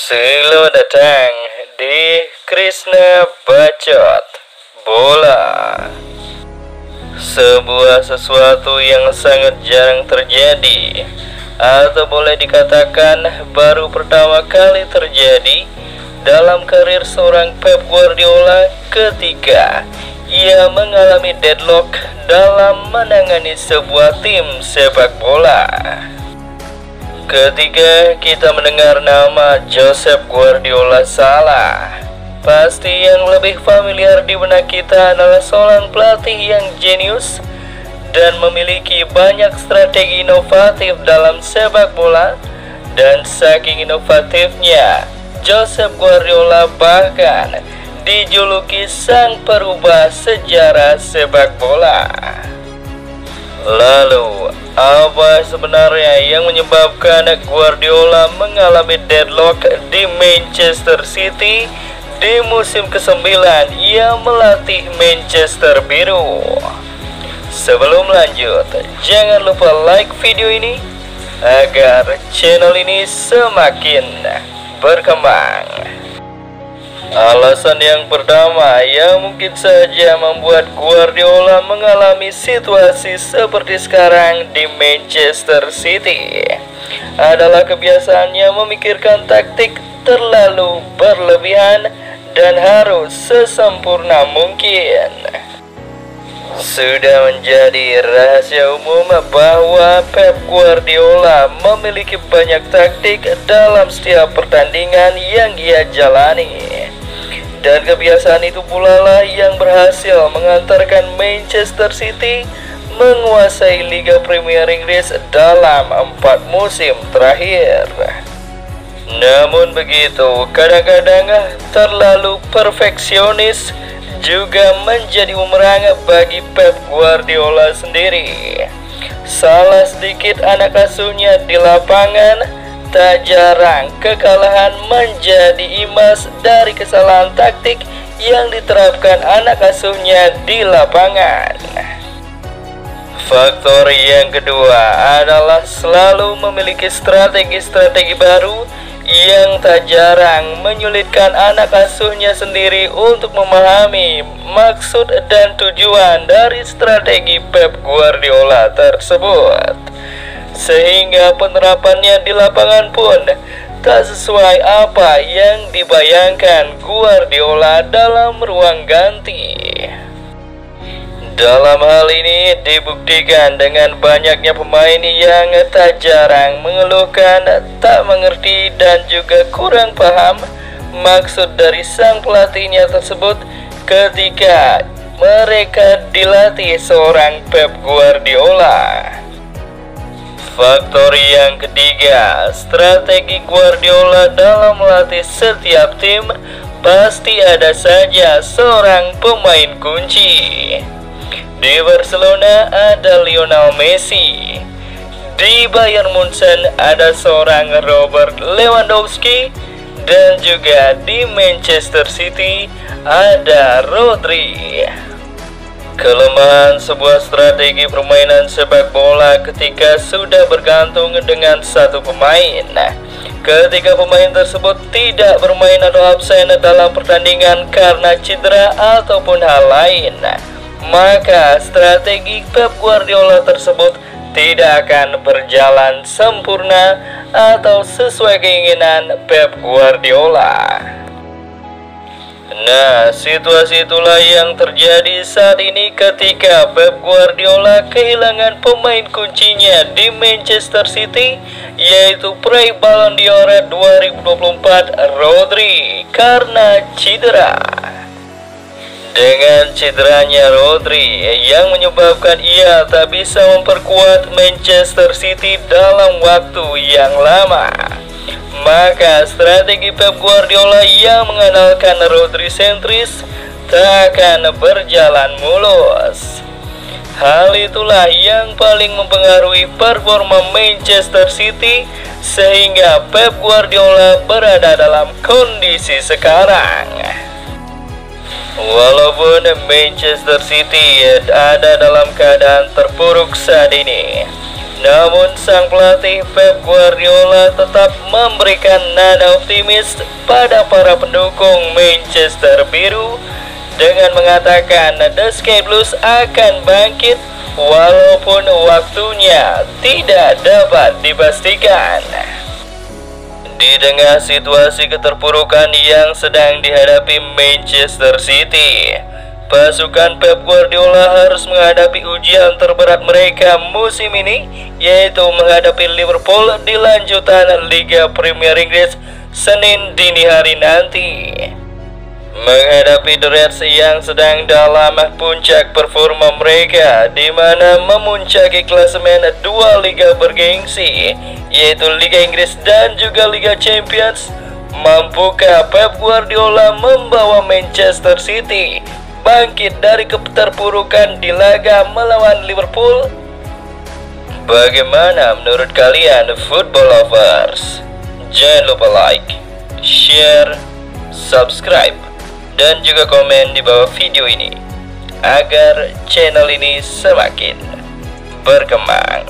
Selamat datang di Krishna Bacot Bola. Sebuah sesuatu yang sangat jarang terjadi, atau boleh dikatakan baru pertama kali terjadi dalam karir seorang Pep Guardiola ketika ia mengalami deadlock dalam menangani sebuah tim sepak bola. Ketika kita mendengar nama Josep Guardiola salah, pasti yang lebih familiar di benak kita adalah seorang pelatih yang jenius dan memiliki banyak strategi inovatif dalam sepak bola. Dan saking inovatifnya, Josep Guardiola bahkan dijuluki sang perubah sejarah sepak bola. Lalu, apa sebenarnya yang menyebabkan Guardiola mengalami deadlock di Manchester City di musim ke-9 ia melatih Manchester Biru? Sebelum lanjut, jangan lupa like video ini agar channel ini semakin berkembang. Alasan yang pertama yang mungkin saja membuat Guardiola mengalami situasi seperti sekarang di Manchester City adalah kebiasaannya memikirkan taktik terlalu berlebihan dan harus sesempurna mungkin. Sudah menjadi rahasia umum bahwa Pep Guardiola memiliki banyak taktik dalam setiap pertandingan yang ia jalani. Dan kebiasaan itu pula lah yang berhasil mengantarkan Manchester City menguasai Liga Premier Inggris dalam 4 musim terakhir. Namun begitu, kadang-kadang terlalu perfeksionis juga menjadi bumerang bagi Pep Guardiola sendiri. Salah sedikit anak asuhnya di lapangan, tak jarang kekalahan menjadi imbas dari kesalahan taktik yang diterapkan anak asuhnya di lapangan. Faktor yang kedua adalah selalu memiliki strategi-strategi baru yang tak jarang menyulitkan anak asuhnya sendiri untuk memahami maksud dan tujuan dari strategi Pep Guardiola tersebut, sehingga penerapannya di lapangan pun tak sesuai apa yang dibayangkan Guardiola dalam ruang ganti. Dalam hal ini dibuktikan dengan banyaknya pemain yang tak jarang mengeluhkan tak mengerti dan juga kurang paham maksud dari sang pelatihnya tersebut ketika mereka dilatih seorang Pep Guardiola. Faktor yang ketiga, strategi Guardiola dalam melatih setiap tim pasti ada saja seorang pemain kunci. Di Barcelona ada Lionel Messi, di Bayern Munchen ada seorang Robert Lewandowski, dan juga di Manchester City ada Rodri. Kelemahan sebuah strategi permainan sepak bola ketika sudah bergantung dengan satu pemain. Ketika pemain tersebut tidak bermain atau absen dalam pertandingan karena cedera ataupun hal lain, maka strategi Pep Guardiola tersebut tidak akan berjalan sempurna atau sesuai keinginan Pep Guardiola. Nah, situasi itulah yang terjadi saat ini ketika Pep Guardiola kehilangan pemain kuncinya di Manchester City, yaitu peraih Ballon d'Or 2024 Rodri karena cedera. Dengan cederanya Rodri yang menyebabkan ia tak bisa memperkuat Manchester City dalam waktu yang lama, maka strategi Pep Guardiola yang mengandalkan Rodri sentris tak akan berjalan mulus. Hal itulah yang paling mempengaruhi performa Manchester City sehingga Pep Guardiola berada dalam kondisi sekarang. Walaupun Manchester City ada dalam keadaan terpuruk saat ini, Namun sang pelatih Pep Guardiola tetap memberikan nada optimis pada para pendukung Manchester Biru dengan mengatakan The Sky Blues akan bangkit walaupun waktunya tidak dapat dipastikan. Di tengah situasi keterpurukan yang sedang dihadapi Manchester City, pasukan Pep Guardiola harus menghadapi ujian terberat mereka musim ini, yaitu menghadapi Liverpool di lanjutan Liga Premier Inggris Senin dini hari nanti. Menghadapi The Reds yang sedang dalam puncak performa mereka, di mana memuncaki klasemen dua liga bergengsi, yaitu Liga Inggris dan juga Liga Champions, mampukah Pep Guardiola membawa Manchester City bangkit dari keterpurukan di laga melawan Liverpool? Bagaimana menurut kalian, football lovers? Jangan lupa like, share, subscribe, dan juga komen di bawah video ini agar channel ini semakin berkembang.